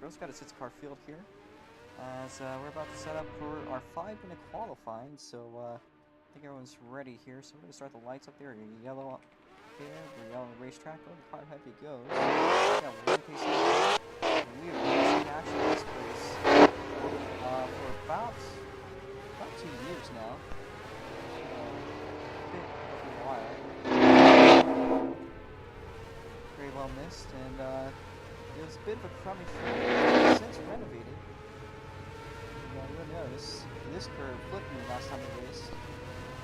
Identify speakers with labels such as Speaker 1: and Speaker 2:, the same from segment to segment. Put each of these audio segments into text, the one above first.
Speaker 1: Girls got a 6-car field here. As we're about to set up for our 5-minute qualifying, so I think everyone's ready here. So we're going to start the lights up there. Yellow up there, we're yellow on the racetrack. Go the car heavy goes. Yeah, we're going to we have been seeing action in this race for about 2 years now. A bit of a while. Very well missed, and it was a bit of a crummy track since renovated. You'll notice this curve flipped me last time we raced.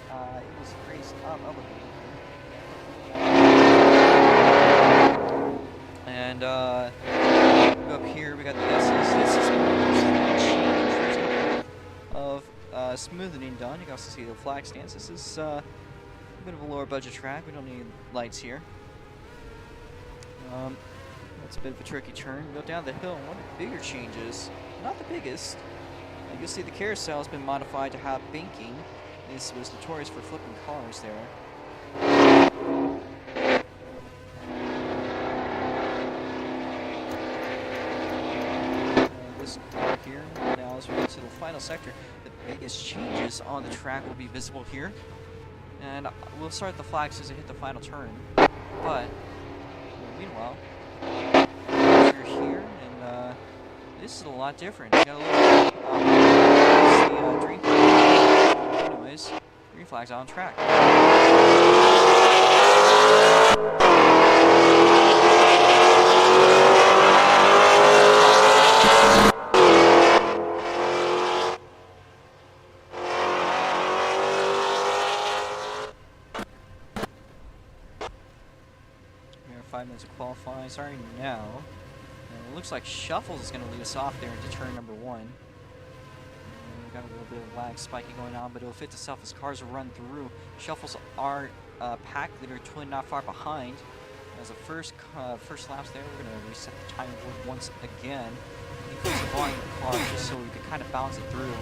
Speaker 1: It was raced elevated. And up here we got the S's. This is of smoothing done. You can also see the flag stance. This is a bit of a lower budget track. We don't need lights here. That's a bit of a tricky turn. Go down the hill. One of the bigger changes, not the biggest. You can see the carousel has been modified to have banking. This was notorious for flipping cars there. This car here, now as we get to the final sector, the biggest changes on the track will be visible here. And we'll start the flags as I hit the final turn. But, meanwhile, you're here, and this is a lot different. You got a little green flag. Anyways, green flag's on track. We are 5 minutes of qualifying starting now. It looks like Shuffles is going to lead us off there into turn number 1. We've got a little bit of lag spiking going on, but it'll fit itself as cars will run through. Shuffles are pack leader, Twin not far behind. As the first laps there, we're going to reset the time board once again. Increase the volume of the car just so we can kind of balance it through.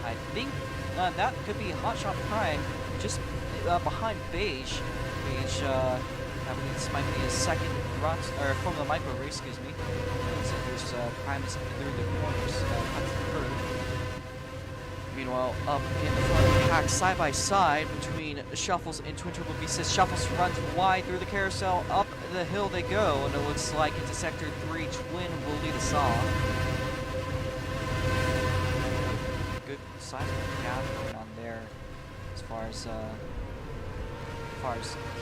Speaker 1: I think that could be Hotshot Prime just behind Beige. Beige, I believe this might be his second Formula Micro race, excuse me. So there's Primus through the corners, cuts the curve. Meanwhile, up in the front of the pack, side by side between Shuffles and Twin Turbo V6. Shuffles runs wide through the carousel, up the hill they go, and it looks like into Sector 3, Twin will lead us off. Good size of gap going on there as far as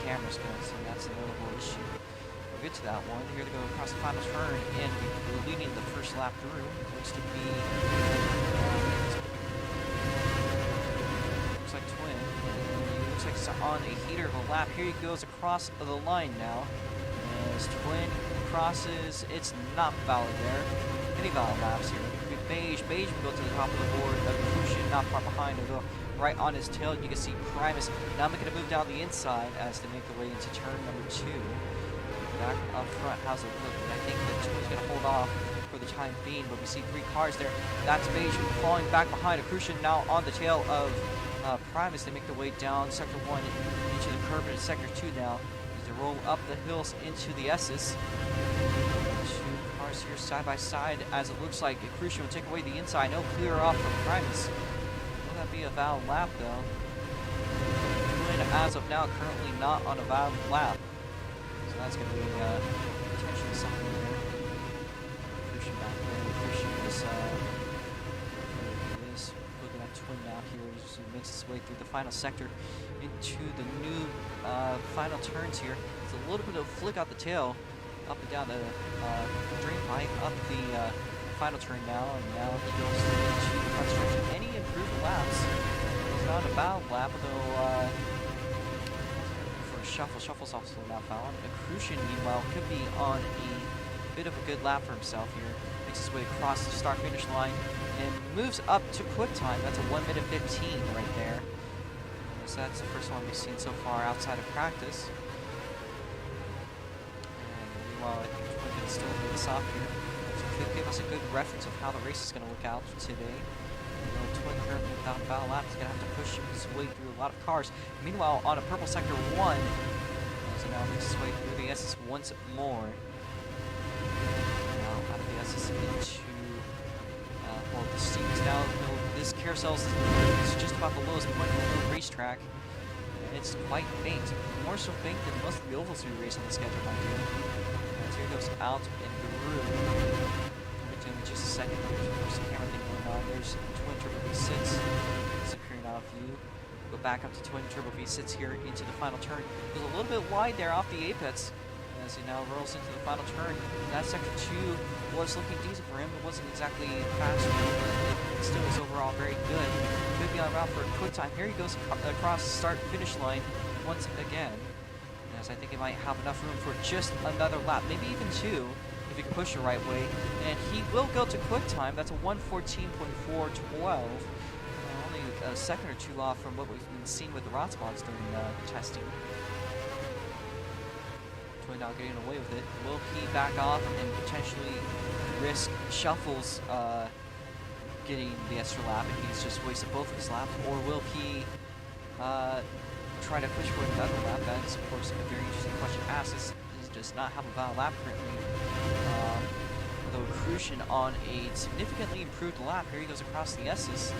Speaker 1: cameras go, so that's a notable issue. We'll get to that one. Here to go across the final turn, and we're leading the first lap through. Looks to be looks like Twin. Looks like it's on a heater of a lap. Here he goes across the line now. As Twin crosses, it's not valid there. Any valid laps here. Beige will go to the top of the board. Evolution not far behind. He'll go right on his tail. You can see Primus now making a move down the inside as they make their way into turn number 2. Back up front, how's it looking? I think the Twin's going to hold off for the time being, but we see 3 cars there. That's Beige falling back behind. Accrution now on the tail of Primus. They make their way down Sector 1 into the curve into Sector 2 now. As they roll up the hills into the S's. 2 cars here side by side as it looks like Accrution will take away the inside. No clear off from Primus. Will that be a valid lap though? Twin as of now currently not on a valid lap. So that's going to be potentially something there. Accrution back there. Accrution is looking at Twin now here. He makes his way through the final sector into the new final turns here. It's a little bit of a flick out the tail. Up and down the drain pipe, up the final turn now, and now he goes into the front stretch. Any improved laps? It's not a valid lap, though for Shuffle's also not valid. Accrution, meanwhile, could be on a bit of a good lap for himself here. Makes his way across the start-finish line and moves up to quit time. That's a 1:15 right there. So that's the first one we've seen so far outside of practice. Well, I think Twin can still lead us off here. So it could give us a good reference of how the race is going to look out today. Twin currently without a valid lap is going to have to push his way through a lot of cars. Meanwhile, on a purple sector 1, so now makes his way through the S's once more. Now out of the passes into well, the steam is down. This carousel is just about the lowest point of the racetrack. And it's quite faint. More so faint than most of the ovals we race on the schedule, mind you. As here goes out and through. In just a second, there's a camera thing going on. There's twin turbo V6 disappearing out of view. Go back up to twin turbo V6 here into the final turn. It was a little bit wide there off the apex as he now rolls into the final turn. That sector 2 was looking decent for him. It wasn't exactly fast, but it still was overall very good. Could be on route for a quick time. Here he goes across the start-finish line once again. As I think he might have enough room for just another lap, maybe even 2. If he can push the right way, and he will go to quick time. That's a 1:14.412, only a second or 2 off from what we've been seeing with the ROX Mods during testing. Twin now getting away with it. Will he back off and potentially risk Shuffles getting the extra lap, and he's just wasted both of his laps, or will he try to push for another lap? That is, of course, a very interesting question asked. This does not have a valid lap currently. Though Crucian on a significantly improved lap. Here he goes across the S's.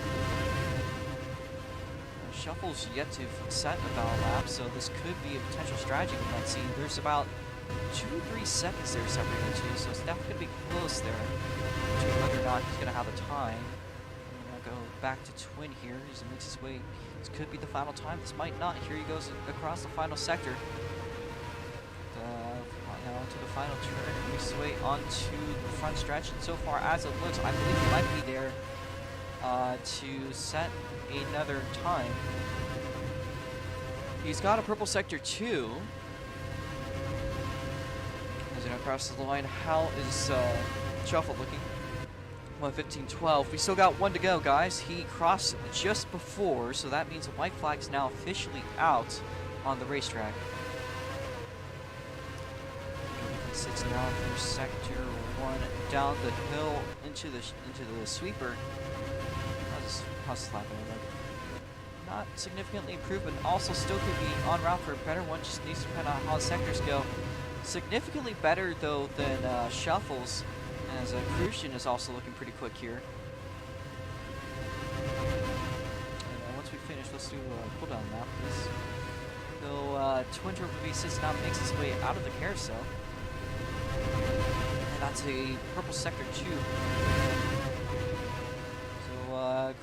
Speaker 1: Shuffle's yet to set a valid lap, so this could be a potential strategy we might see. There's about 2-3 seconds there separating the two, so it's definitely going to be close there to whether or not he's going to have a time. I'm going to go back to Twin here as he makes his way. This could be the final time. This might not. Here he goes across the final sector. Now to the final turn, and makes his way onto the front stretch. And so far as it looks, I believe he might be there to set another time. He's got a purple sector 2. As he across the line, how is Shuffle looking? 1:15.12. We still got 1 to go, guys. He crossed just before, so that means the white flag's now officially out on the racetrack. Sits now through sector 1 down the hill into the sweeper. How's this lap going to look? Not significantly improved, but also still could be en route for a better one. Just needs to depend on how the sectors go. Significantly better though than Shuffles, as Crucian is also looking pretty quick here. And once we finish, let's do a cooldown lap. So Twin Turbo V6 now makes his way out of the carousel. And that's a purple sector 2. So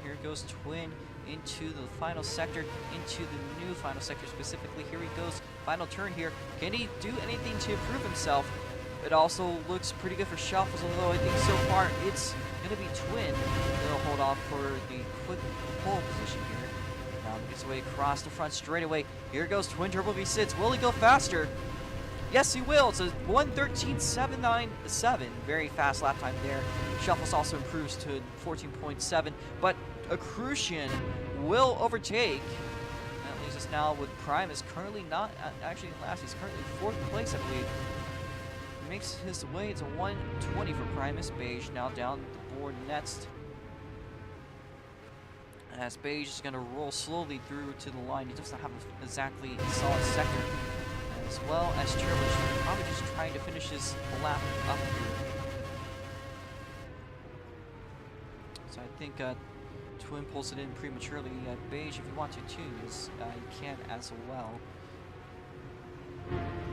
Speaker 1: here goes Twin into the final sector, into the new final sector specifically. Here he goes, final turn here. Can he do anything to improve himself? It also looks pretty good for Shuffles, although I think so far it's going to be Twin that'll hold off for the quick pole position here. Now he gets away across the front straightaway. Here goes Twin Turbo V6. Will he go faster? Yes, he will. It's a 1:13.797. Very fast lap time there. Shuffles also improves to 14.7, but a Crucian will overtake. That leaves us now with Primus currently not actually last. He's currently 4th place, I believe. Makes his way to 1:20 for Primus. Beige now down the board next. As Beige is going to roll slowly through to the line. He doesn't have exactly a solid sector. As well as Turbo, probably just trying to finish his lap up here. So I think Twin pulls it in prematurely. Beige, if you want to too, you can as well.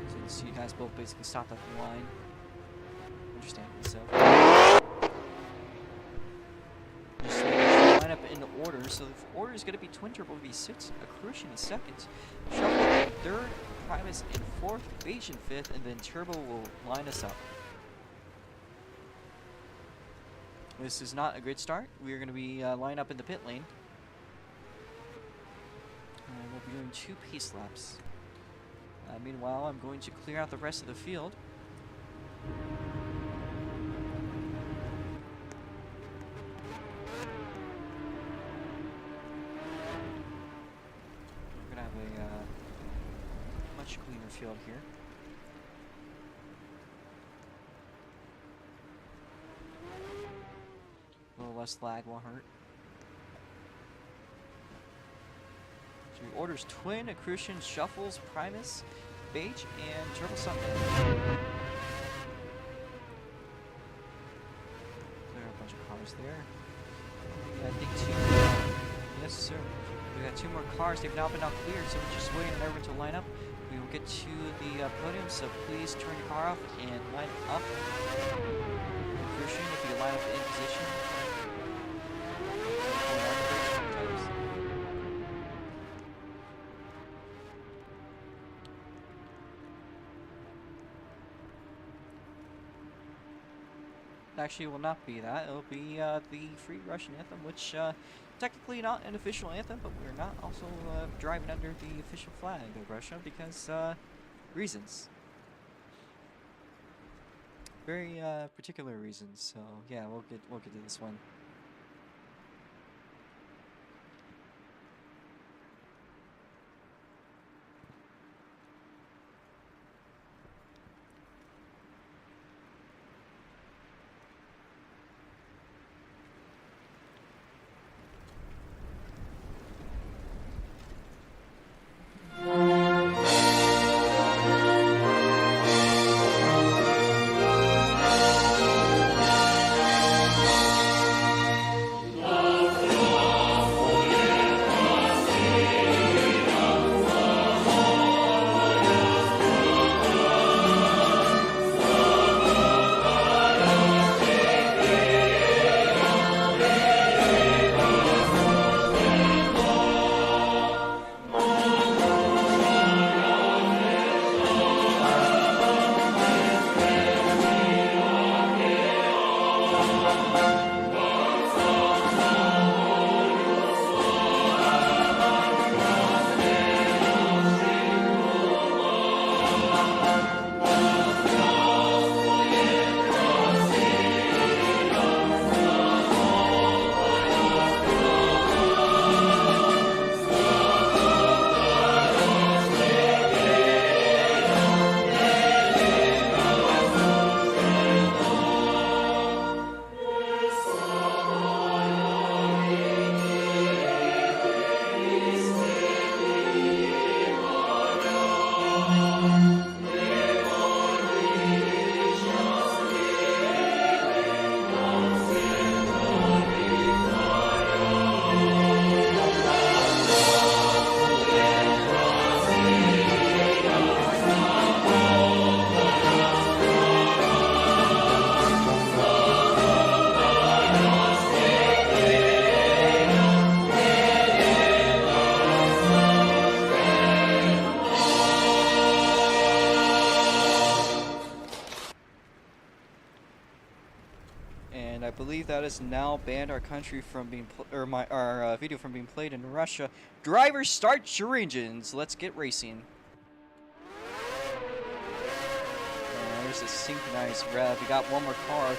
Speaker 1: Since you guys both basically stopped at the line. Understandably so. Just line up in order. So the order is going to be Twin Turbo V6, Crucian in 2nd, Shuffle in 3rd, Primus in 4th, Beige in 5th, and then Turbo will line us up. This is not a great start. We are going to be lined up in the pit lane. And we'll be doing 2 pace laps. Meanwhile, I'm going to clear out the rest of the field. We're going to have a much cleaner field here. A little less lag won't hurt. So he orders Twin, Crucian, Shuffles, Primus, Beige, and Turbo Sunday. bunch of cars there. I think yes sir. We got 2 more cars. They've now been out cleared, so we're just waiting on everyone to line up. We will get to the podium, so please turn your car off and line up. Christian, if you line up in position. Actually, it will not be that. It'll be the Free Russian Anthem, which technically not an official anthem, but we're not also driving under the official flag of Russia because reasons. Very particular reasons. So yeah, we'll get to this one. I believe that has now banned our country from being our video from being played in Russia. Drivers, start your engines. Let's get racing. And there's a synchronized rev. We got one more car.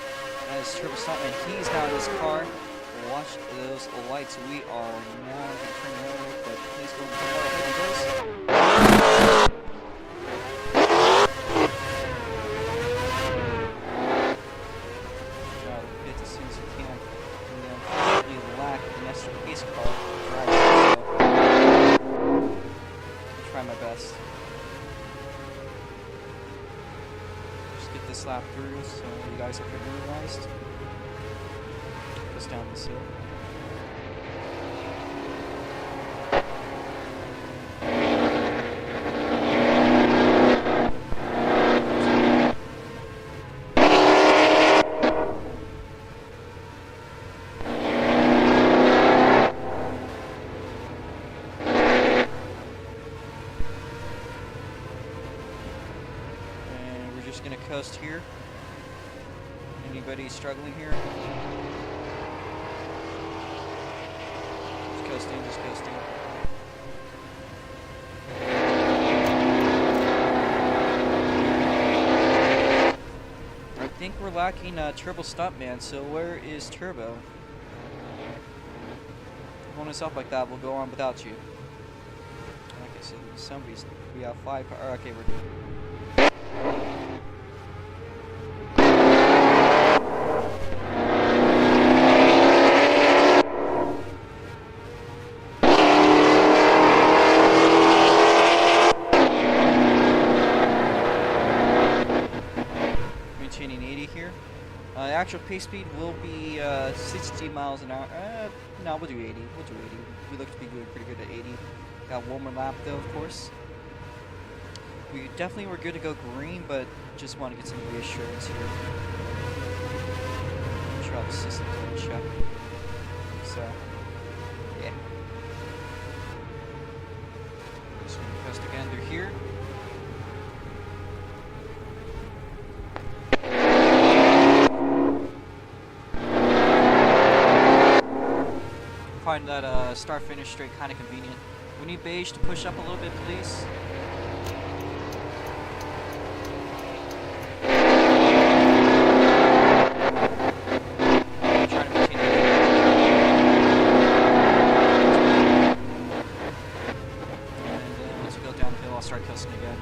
Speaker 1: That is Turbo Stuntman. He's now in his car. Watch those lights. We are now going to turn over, but please go into the water. Here he goes. This lap through so you guys are familiarized. Goes down this hill. Just gonna coast here. Anybody struggling here? Just coasting, just coasting. I think we're lacking Turbo Stuntman, so where is Turbo? Holding us up like that, we'll go on without you. Okay, so somebody's, we have 5, okay, we're good. actual pace speed will be 60 miles an hour. No, we'll do 80. We'll do 80. We look to be doing pretty good at 80. Got one more lap though, of course. We definitely were good to go green, but just want to get some reassurance here. Make sure all the systems are in check. So, yeah. Just gonna coast again through here. Find that start finish straight kind of convenient. We need beige to push up a little bit, please. Start coasting again.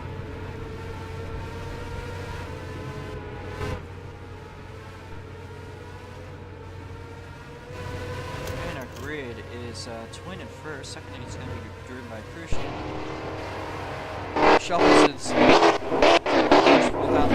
Speaker 1: And our grid is Twin in first. Second thing is going to be driven by Crucian. Shuffles is without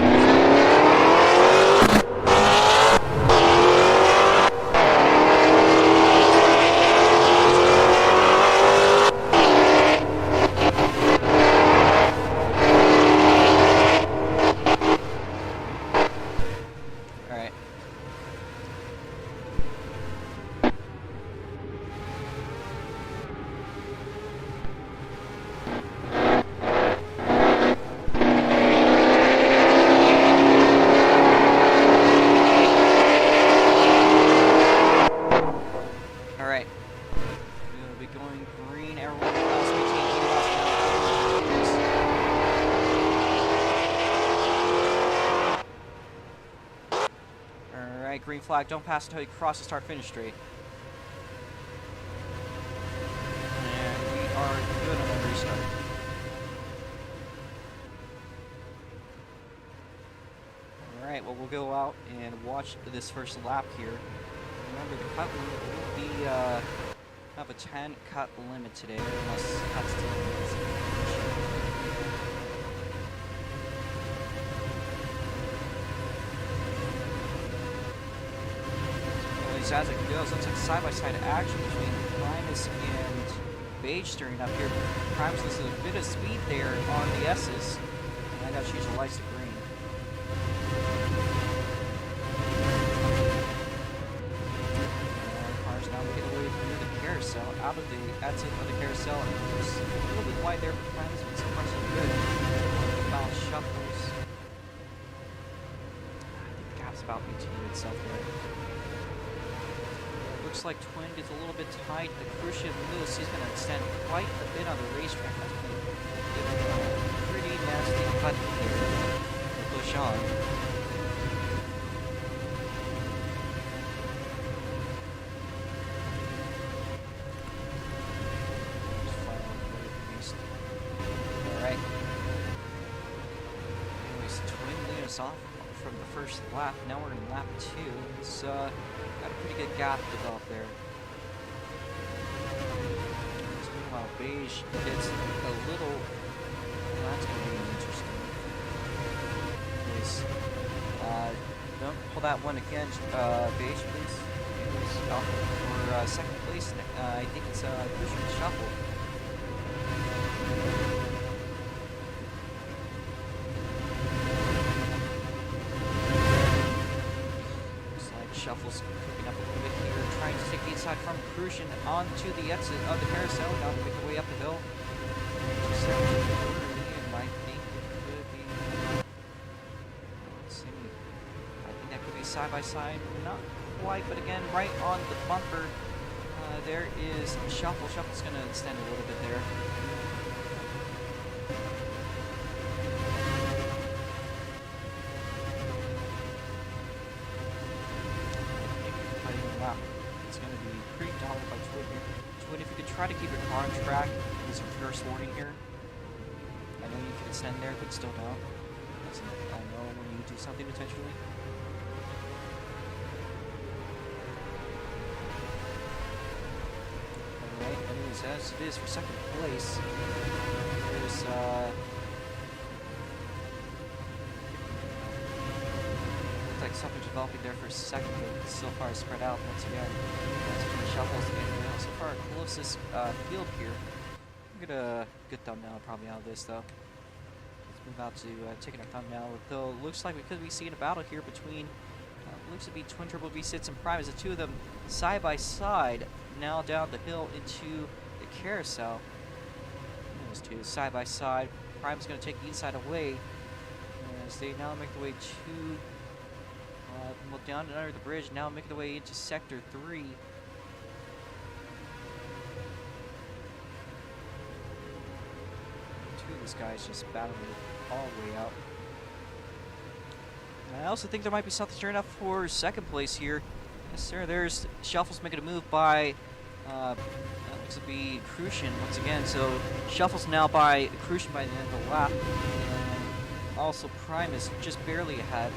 Speaker 1: green flag, don't pass until you cross the start finish straight. And we are good on the restart. Alright, well we'll go out and watch this first lap here. Remember the cut limit will be have a 10 cut limit today, unless cuts 10 minutes. As it goes, looks like side-by-side action between Primus and Beige steering up here. Primus loses a bit of speed there on the S's, and I got to change the lights to green. Cars now making away through the carousel, out of the exit of the carousel, and it's a little bit wide there for Primus, but so far so good. About shuffles. I think the gap's about maintaining itself there. Looks like Twin gets a little bit tight. The Crucian Lewis, he's going to extend quite a bit on the racetrack. That's going to give him a pretty nasty cut here to push on. Alright. Anyways, Twin leading us off from the first lap. Now we're in lap 2. It's got a pretty good gap developed there. Meanwhile, Beige gets a little. Well, that's going to be interesting. Anyways, don't pull that one again, Beige, please. Anyways, for second place, I think it's Crucian Shuffle. Shuffle's cooking up a little bit here, trying to take the inside from Crucian onto the exit of the carousel. Now to make the way up the hill. And I think it could be. Let's see. I think that could be side by side. Not quite, but again, right on the bumper. There is Shuffle. Shuffle's going to extend a little bit there. It's going to be pretty dominant by Twin here. Twin, if you could try to keep your car on track, this is your first warning here. I know you can extend there, but still don't. I know when you do something intentionally. Alright, anyways, as it is for second place, there's something developing there for a second, but so far spread out once again. That's between Shuffles and so far our closest field here. We'll get a good thumbnail probably out of this though. Let's move out to taking our thumbnail. Though looks like we could be seeing a battle here between looks to be Twin Turbo V6 and Prime as the two of them side by side now down the hill into the carousel. Those two side by side. Prime's going to take the inside away as they now make their way to well, down and under the bridge, now making their way into Sector 3. Two of these guys just battling all the way out. I also think there might be something stirring up for second place here. Yes, sir. There's Shuffles making a move by, that looks to be Crucian once again. So Shuffles now by Crucian by the end of the lap. And also Prime is just barely ahead.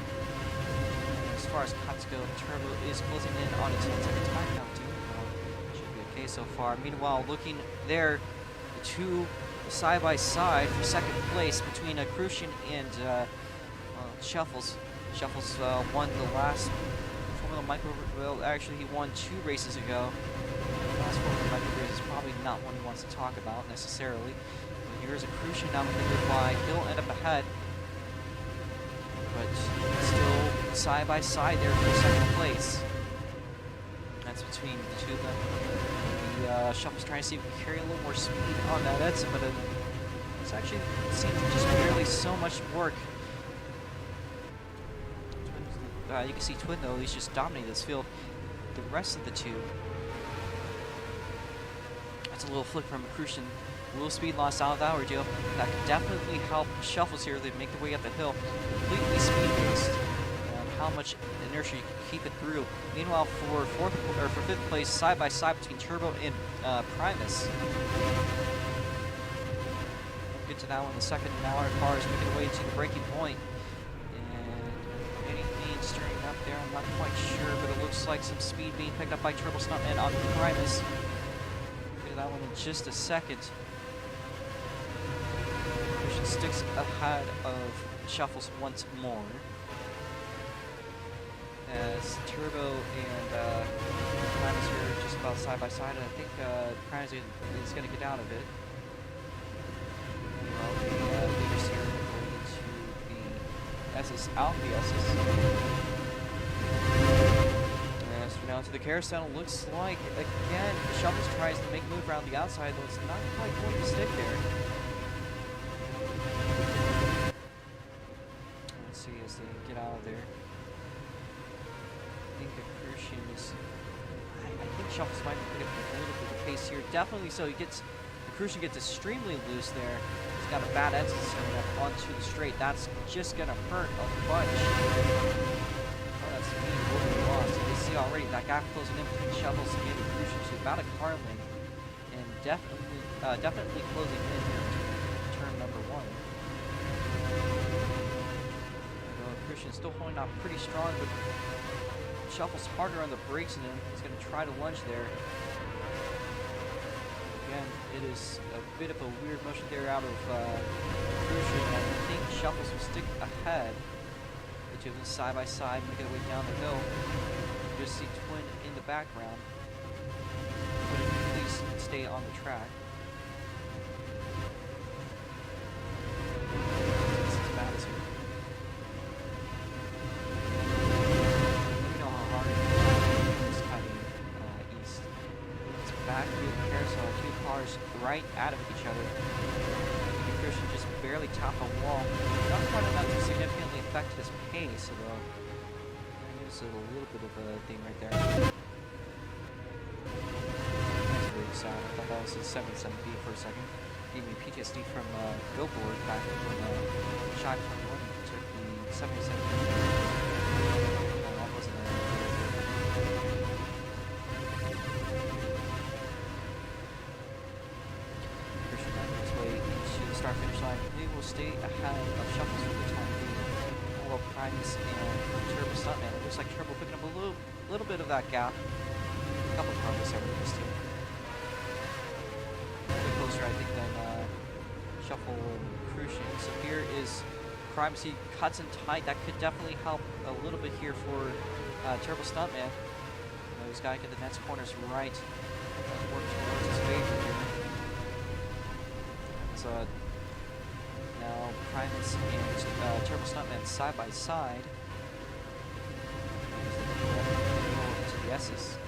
Speaker 1: As far as cuts go, Turbo is closing in on a 10-second time now too. Should be okay so far. Meanwhile, looking there, the two side by side for second place between Crucian and Shuffles. Shuffles won the last Formula Micro. Well, actually, he won 2 races ago. The last Formula Micro race is probably not one he wants to talk about necessarily. But here's a Crucian now moving by. He'll end up ahead, but still side by side there for second place. That's between the two of them. The Shuffles trying to see if we can carry a little more speed on that Edson, but it's actually seems just barely so much work. You can see Twin though, he's just dominating this field. The rest of the two, that's a little flick from Crucian. A little speed loss out of that ordeal. That could definitely help Shuffles here. They make their way up the hill, completely speed-based. How much inertia you can keep it through. Meanwhile, for fifth place, side by side between Turbo and Primus. We'll get to that one in a second. Now our car is making their way to the breaking point. Stirring up there, I'm not quite sure, but it looks like some speed being picked up by Turbo Stuntman on Primus. We'll get to that one in just a second. Crucian sticks ahead of Shuffles once more. As Turbo and Primus are just about side by side, and I think Primus is going to get out of it. Well, the leaders here are going into the SS Alpha SS. Now to the carousel, looks like, again, Shuffles tries to make a move around the outside, though it's not quite going to stick there. Let's see as they get out of there. I think Crucian is... I think Shuffles might be picking up a little bit of pace here. Definitely so. Crucian gets extremely loose there. He's got a bad exit starting up onto the straight. That's just going to hurt a bunch. That's really lost. You can see already that gap closing in between Shuffles and Crucian to about a car length, and definitely closing in here to turn number 1. Crucian still holding out pretty strong, but Shuffles harder on the brakes than him. He's going to try to lunge there. Again, it is a bit of a weird motion there out of Crucian. I think Shuffles will stick ahead. The two of them side by side, making their way down the hill. You just see Twin in the background. Twin, please stay on the track. This is bad as here. We know how hard it is cutting east. It's back through the carousel, 2 cars right out of each other. Crucian just barely topped a wall. Not quite enough to significantly affect his pace, although there's a little bit of a thing right there. That's really sad. I thought that was a 770 for a second. Gave me PTSD from Go Board back when Shy 21 took the 77. That wasn't start-finish line. We will stay ahead of Shuffles for the time being. Although Primus and Turbo Stuntman, it looks like Turbo picking up a little bit of that gap. A couple of cars over these two. A bit closer, I think, than Shuffle and Crucian. So here is Primus, he cuts in tight. That could definitely help a little bit here for Turbo Stuntman. He's got to get the next corners right. Work towards his favor here. So now Primus and Turbo Stuntman side by side. Into the S's.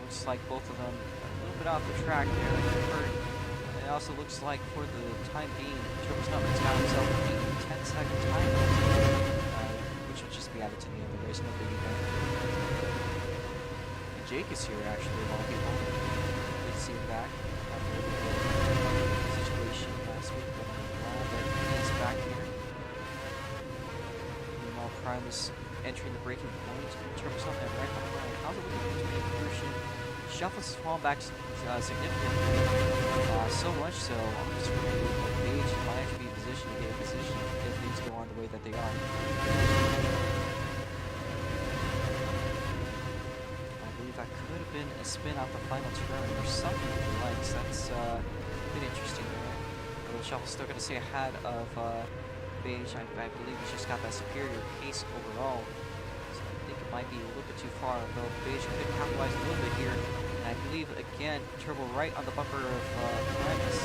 Speaker 1: Looks like both of them a little bit off the track there. It also looks like for the time being, Turbo Stuntman's got himself a 10-second time which will just be added to the end of the race. No biggie there. And Jake is here actually, of all people. Good to see him back after the situation last week, but I'm glad that he's back here. Meanwhile, Primus entering the braking point. Turbo Stuntman right behind. How's it looking between Christian? Shuffles has fallen back significantly, so much so, I'm just going to believe that Page might actually be in position to get a position if things go on the way that they are. I believe that could have been a spin out the final turn or something of the likes. That's been interesting there. Although Shuffle's still going to stay ahead of Page. I believe he's just got that superior pace overall. So I think it might be a little bit too far, though Page could capitalize a little bit here. And I believe, again, Turbo right on the bumper of Primus.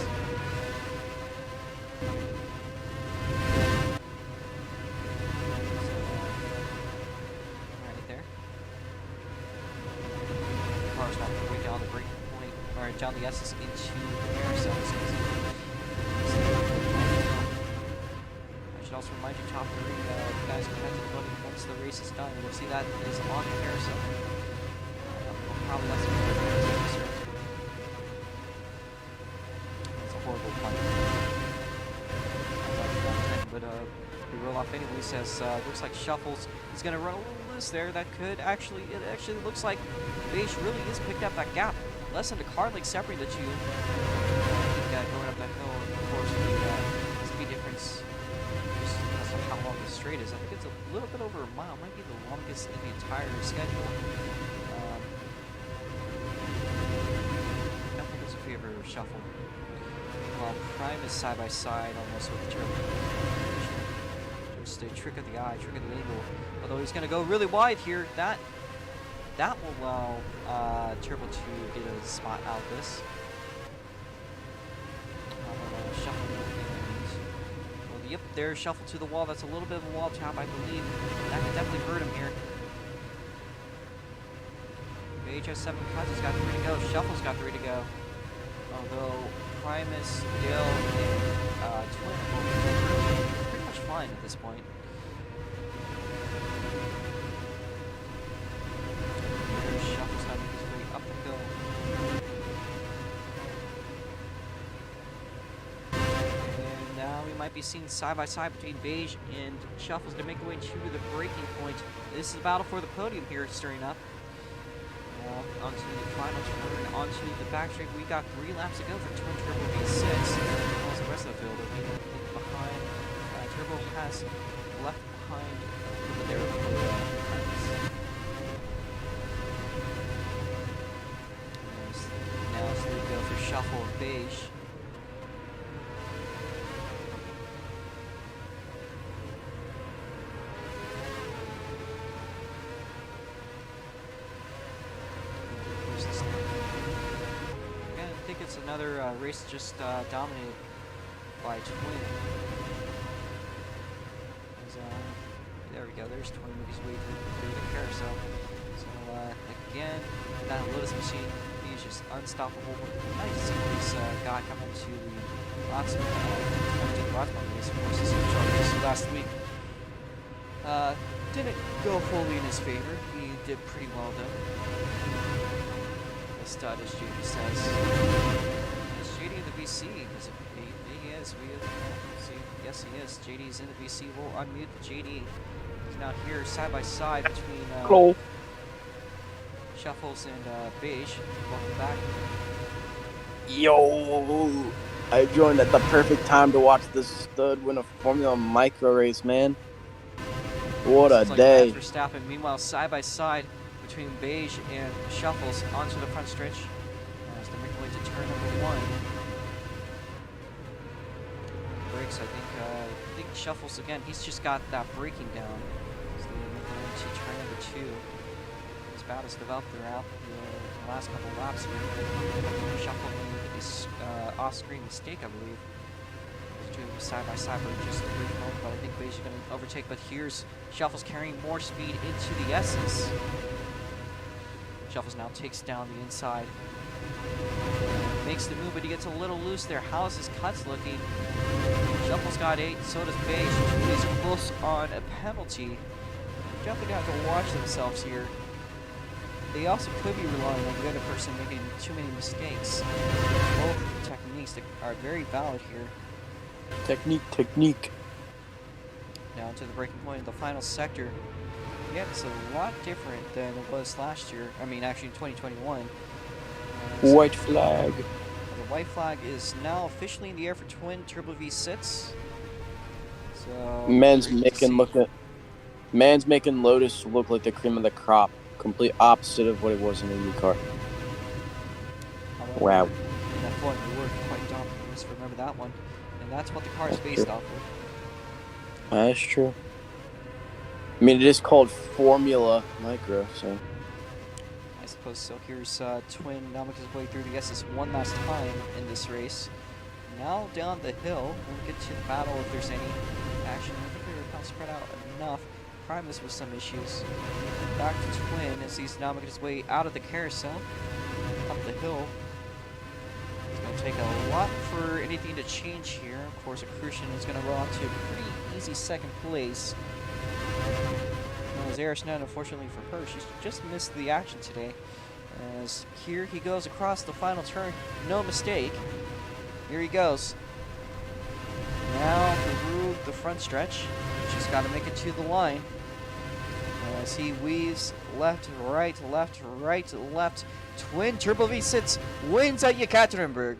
Speaker 1: Right there. The car's not going to down the braking point, or down the S's into the carousel. I should also remind you, top 3 guys can head to the button once the race is done. You'll see that is on the carousel. Probably less than that's a horrible pun. But we roll off anyways as looks like Shuffles is going to run a little loose there. That could actually, it actually looks like Beige really is picked up that gap. Less than a car length separating the two. Going up that hill, of course, the speed difference just because of how long the straight is. I think it's a little bit over a mile. Might be the longest in the entire schedule. Favor Shuffle. While Primus side by side almost with the Turbo. Just a trick of the eye, trick of the angle. Although he's going to go really wide here, that will allow Turbo to get a spot out of this. Shuffle. Well, yep, there's Shuffle to the wall. That's a little bit of a wall tap, I believe. That could definitely hurt him here. Mage has 7 cuts. He's got 3 to go. Shuffle's got 3 to go. Although Primus, Dale, and Twin are pretty much fine at this point. Shuffle's got to make his way up the hill. And now we might be seeing side by side between Beige and Shuffle's to make their way to the breaking point. This is a battle for the podium here stirring up. Onto the final turn, onto the back straight. We got 3 laps to go for Twin Turbo V6. As the rest of the field will be behind. Turbo has left behind the there now it's going to go for Shuffle and Beige. It's another race just dominated by Twin. There we go. There's Twin making his way through the carousel. So again, that Lotus machine, he's just unstoppable. Nice to see this guy come into the ROX Mods race. Of course, this is last week. Didn't go fully in his favor. He did pretty well though. Stud, as JD says. Is JD in the VC? Is it, he is. Yes, he is. JD is in the VC. We'll unmute JD. He's not here side by side between Shuffles and Beige. Welcome back.
Speaker 2: Yo! I joined at the perfect time to watch this stud win a Formula Micro race, man. What a day.
Speaker 1: Verstappen. Meanwhile, side by side between Beige and Shuffles onto the front stretch as they make their way to turn number 1. brakes. I think Shuffles again. He's just got that braking down. So they move on to turn number 2. His battle's developed throughout the last couple of laps here. Shuffle made this off-screen mistake, I believe. Those two side by side for just a brief moment, but I think Beige is going to overtake. But here's Shuffles carrying more speed into the S's. Shuffles now takes down the inside. Makes the move, but he gets a little loose there. How's his cuts looking? Shuffles got 8, so does Beige. He's close on a penalty. Definitely got to watch themselves here. They also could be relying on the other person making too many mistakes. Both techniques that are very valid here.
Speaker 2: Technique.
Speaker 1: Now to the breaking point of the final sector. Yeah, it's a lot different than it was last year. I mean, actually in 2021.
Speaker 2: White flag.
Speaker 1: The white flag is now officially in the air for twin turbo V6. So
Speaker 2: Man's making Lotus look like the cream of the crop. Complete opposite of what it was in the new car.
Speaker 1: However,
Speaker 2: Wow.
Speaker 1: in that point, we were quite dominant. Let's remember that one. And that's what the car is based off of.
Speaker 2: That's true. I mean, it is called Formula Micro, so.
Speaker 1: I suppose so. Here's Twin now making his way through the SS one last time in this race. Now down the hill, we'll get to the battle if there's any action. I think we were kind of spread out enough. Primus with some issues. Back to Twin as he's now making his way out of the carousel, up the hill. It's going to take a lot for anything to change here. Of course, Accrucian is going to roll out to a pretty easy second place. As Arisnet, unfortunately for her, she's just missed the action today. As here he goes across the final turn, no mistake. Here he goes. Now through the front stretch. She's got to make it to the line. As he weaves left, right, left, right, left. Twin Turbo V6 wins at Yekaterinburg.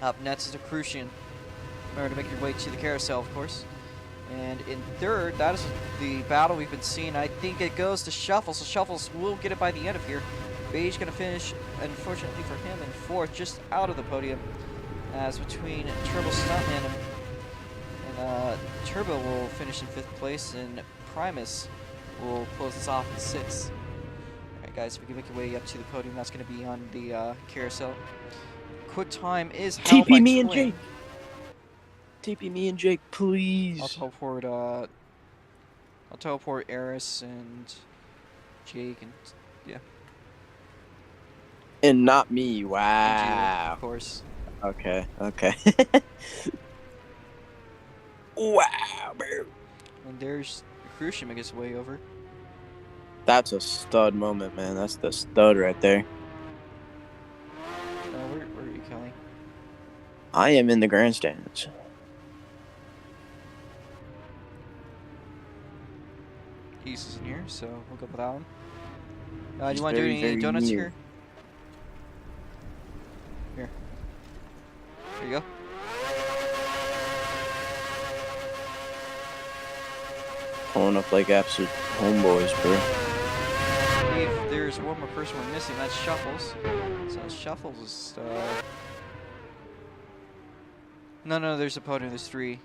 Speaker 1: Up next is Accrucian. Remember to make your way to the carousel, of course. And in third, that is the battle we've been seeing. I think it goes to Shuffles, so Shuffles will get it by the end of here. Beige going to finish, unfortunately for him, in fourth, just out of the podium. As between Turbo Stuntman and Turbo will finish in 5th place, and Primus will close this off in 6th. Alright guys, if we can make your way up to the podium, that's going to be on the carousel. Quick time is held by
Speaker 2: TP me
Speaker 1: Twin.
Speaker 2: and Jake. TP me and Jake, please.
Speaker 1: I'll teleport Eris and Jake and yeah.
Speaker 2: And not me.
Speaker 1: And you,
Speaker 2: Wow.
Speaker 1: of course.
Speaker 2: Okay. Wow, bro.
Speaker 1: And there's Accrucian making his way over.
Speaker 2: That's a stud moment, man. That's the stud right there.
Speaker 1: Where are you, Kelly?
Speaker 2: I am in the grandstands.
Speaker 1: East is in here, so we'll go with that one. Do
Speaker 2: He's
Speaker 1: you want to do
Speaker 2: very,
Speaker 1: any
Speaker 2: very
Speaker 1: donuts
Speaker 2: near.
Speaker 1: here? Here. There you go.
Speaker 2: Pulling up like absolute homeboys, bro.
Speaker 1: I believe there's one more person we're missing. That's Shuffles. So Shuffles is. No, there's a podium. There's 3.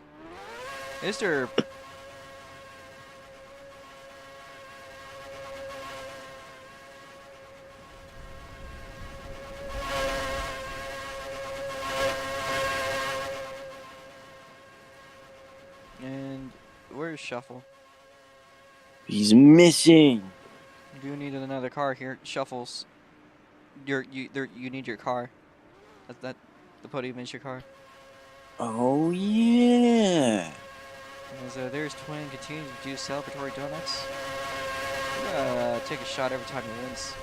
Speaker 1: Is there? And where's Shuffle?
Speaker 2: He's missing.
Speaker 1: You do need another car here. Shuffles. You need your car. That the podium is your car.
Speaker 2: Oh yeah.
Speaker 1: As there's Twin continuing to do celebratory donuts. I'm gonna take a shot every time he wins.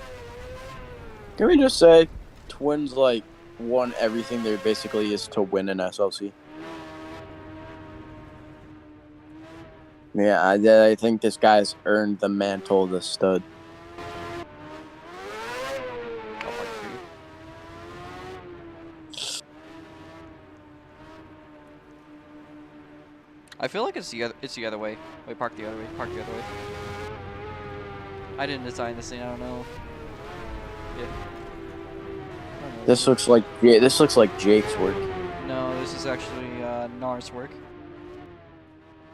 Speaker 2: Can we just say, Twins like won everything there basically is to win an SLC? Yeah, I think this guy's earned the mantle of the stud.
Speaker 1: I'll fight for you. I feel like it's the other way. Wait, park the other way. Park the other way. I didn't design this thing. I don't know. Yeah. I don't know.
Speaker 2: This looks like Jake's work.
Speaker 1: No, this is is actually Nars' work.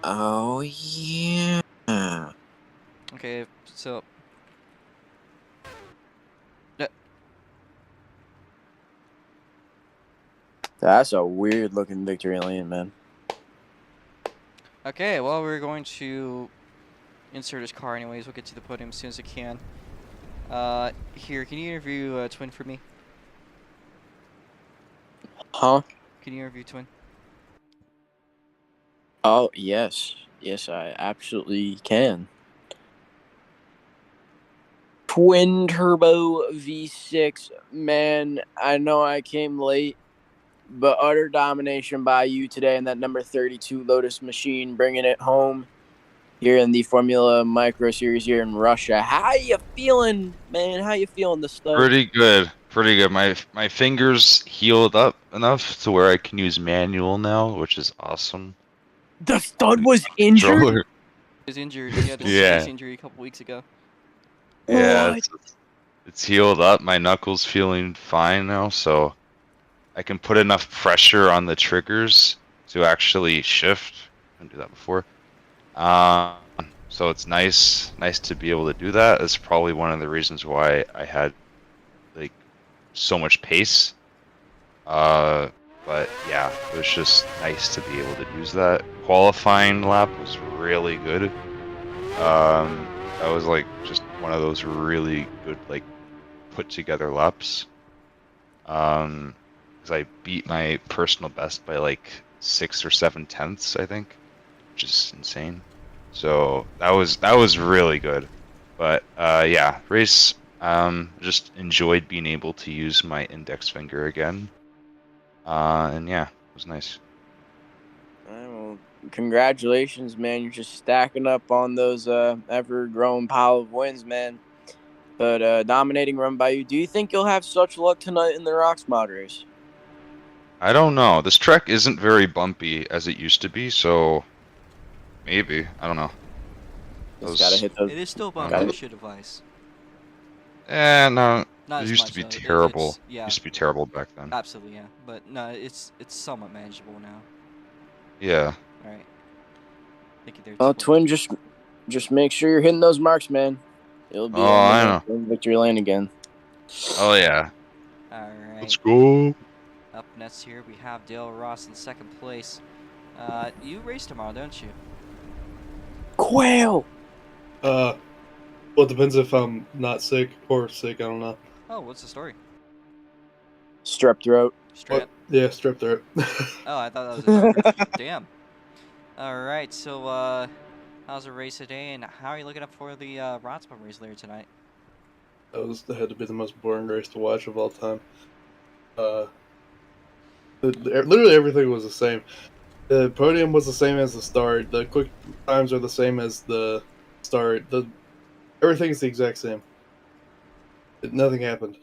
Speaker 2: Oh yeah.
Speaker 1: Okay, so
Speaker 2: That's a weird looking victory lane, man.
Speaker 1: okay, well, we're going to insert his car anyways. We'll get to the podium as soon as I can. Here, can you interview Twin for me?
Speaker 2: Huh?
Speaker 1: Can you interview Twin?
Speaker 2: Oh yes. Yes, I absolutely can. Twin turbo V6, man. I know I came late, but utter domination by you today in that number 32 Lotus machine, bringing it home here in the Formula Micro Series here in Russia. How you feeling, man? How you feeling, the stud?
Speaker 3: Pretty good. Pretty good. My fingers healed up enough to where I can use manual now, which is awesome.
Speaker 2: The stud was injured.
Speaker 3: Controller.
Speaker 1: He was injured. He had a
Speaker 3: Yeah.
Speaker 1: serious injury a couple weeks ago.
Speaker 3: Yeah,
Speaker 2: What?
Speaker 3: it's healed up. My knuckles feeling fine now, so I can put enough pressure on the triggers to actually shift. Couldn't do that before. So it's nice to be able to do that. It's probably one of the reasons why I had like so much pace. But yeah, it was just nice to be able to use that. Qualifying lap was really good. That was like just one of those really good like put together laps. Because I beat my personal best by like 6 or 7 tenths, I think, which is insane. So that was really good. But yeah, race. Just enjoyed being able to use my index finger again. And yeah, it was nice.
Speaker 2: Well, congratulations, man. You're just stacking up on those ever-growing pile of wins, man. But dominating run by you. Do you think you'll have such luck tonight in the ROX Mod race?
Speaker 3: I don't know. This track isn't very bumpy as it used to be, so maybe. I don't know.
Speaker 2: Just gotta hit those.
Speaker 1: It is still bumpy,
Speaker 2: Got
Speaker 1: you
Speaker 2: it.
Speaker 1: should advise.
Speaker 3: No.
Speaker 1: Not
Speaker 3: It
Speaker 1: as
Speaker 3: used
Speaker 1: much,
Speaker 3: to be
Speaker 1: though.
Speaker 3: terrible.
Speaker 1: It's, yeah,
Speaker 3: Used to be terrible back then.
Speaker 1: absolutely, yeah. But no, it's somewhat manageable now.
Speaker 3: Yeah.
Speaker 1: All right. Thank you there,
Speaker 2: Oh,
Speaker 1: Twin.
Speaker 2: Twin, just make sure you're hitting those marks, man. You'll be
Speaker 3: Oh,
Speaker 2: in
Speaker 3: I
Speaker 2: the
Speaker 3: know.
Speaker 2: victory lane again.
Speaker 3: Oh yeah.
Speaker 1: All
Speaker 3: Let's
Speaker 1: right.
Speaker 3: go.
Speaker 1: Up next here, we have Dale Ross in second place. You race tomorrow, don't you?
Speaker 2: Quail.
Speaker 4: Well, it depends if I'm not sick or sick. I don't know.
Speaker 1: Oh, what's the story?
Speaker 2: Strep throat.
Speaker 1: Strap.
Speaker 4: Yeah, strep throat.
Speaker 1: Oh, I thought that was a number. Damn. All right. So, how's the race today, and how are you looking up for the ROX Mods race later tonight?
Speaker 4: That had to be the most boring race to watch of all time. Literally everything was the same. The podium was the same as the start. The quick times are the same as the start. Everything's the exact same. Nothing happened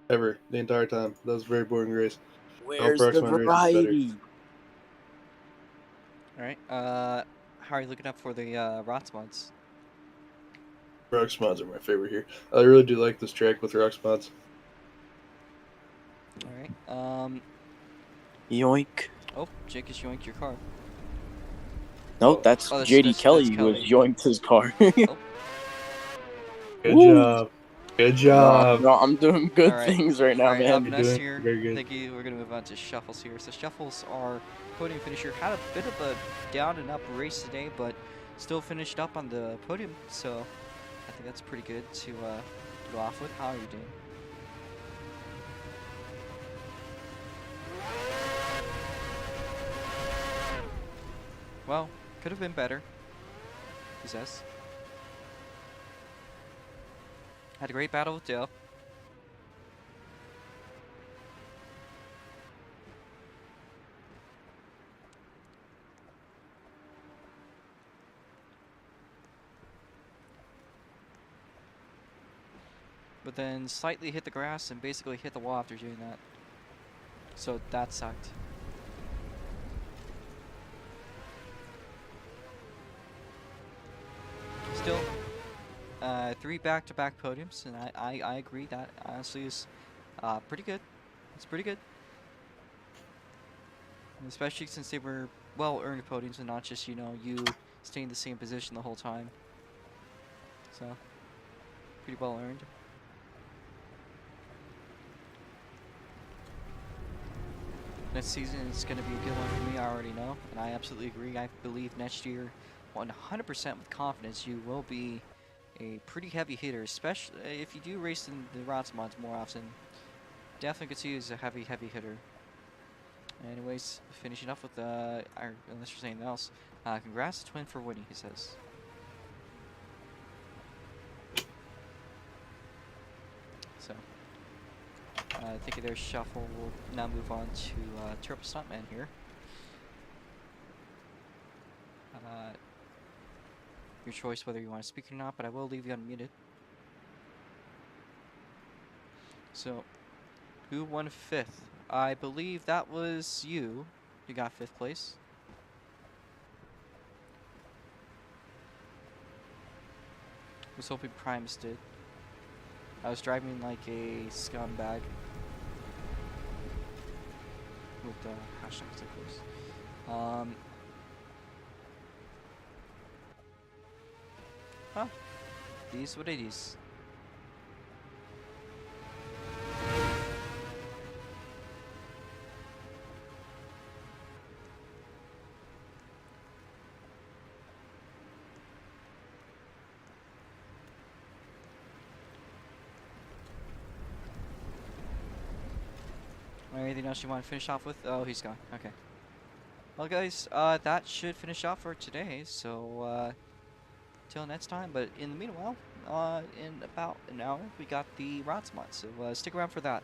Speaker 4: ever the entire time. That was a very boring race.
Speaker 2: Where's the
Speaker 4: ROX Mod race is better.
Speaker 2: variety?
Speaker 1: All right. How are you looking up for the ROX Mods?
Speaker 4: ROX Mods are my favorite here. I really do like this track with ROX Mods.
Speaker 1: All right.
Speaker 2: Yoink.
Speaker 1: Oh, Jake has yoinked your car.
Speaker 2: Nope, that's
Speaker 1: Oh,
Speaker 2: JD Kelly
Speaker 1: that's
Speaker 2: who has
Speaker 1: Kelly.
Speaker 2: yoinked his car.
Speaker 1: Oh.
Speaker 4: Good
Speaker 2: Woo.
Speaker 4: job. Good job.
Speaker 2: No, I'm doing good
Speaker 1: All right.
Speaker 2: things right now,
Speaker 1: All right,
Speaker 2: man.
Speaker 1: up
Speaker 4: You're
Speaker 1: next
Speaker 4: doing
Speaker 1: here,
Speaker 4: very good.
Speaker 1: thank you. We're gonna move on to shuffles here. So shuffles, our podium finisher, had a bit of a down and up race today, but still finished up on the podium. So I think that's pretty good to go off with. How are you doing? Well, could have been better, he says. Had a great battle with Dale. But then slightly hit the grass and basically hit the wall after doing that. So that sucked. Still, 3 back-to-back podiums, and I agree that honestly is pretty good. It's pretty good. Especially since they were well-earned podiums and not just, you know, you staying in the same position the whole time. So, pretty well-earned. Next season is going to be a good one for me, I already know. And I absolutely agree. I believe next year, 100% with confidence, you will be a pretty heavy hitter, especially if you do race in the ROX Mods more often. Definitely could see you as a heavy hitter. Anyways, finishing up with, unless there's anything else, congrats to Twin for winning, he says. So, thank you there, Shuffle. We'll now move on to Turbo Stuntman here. Your choice whether you want to speak or not, but I will leave you unmuted. So, who won 5th? I believe that was you. You got 5th place. Was hoping Primus did. I was driving like a scumbag. With the hashtags, of course. Huh. These what it is. Anything else you want to finish off with? Oh, he's gone. Okay. Well, guys, that should finish off for today. So, till next time. But in the meanwhile, in about an hour, we got the ROX Mods. So, stick around for that.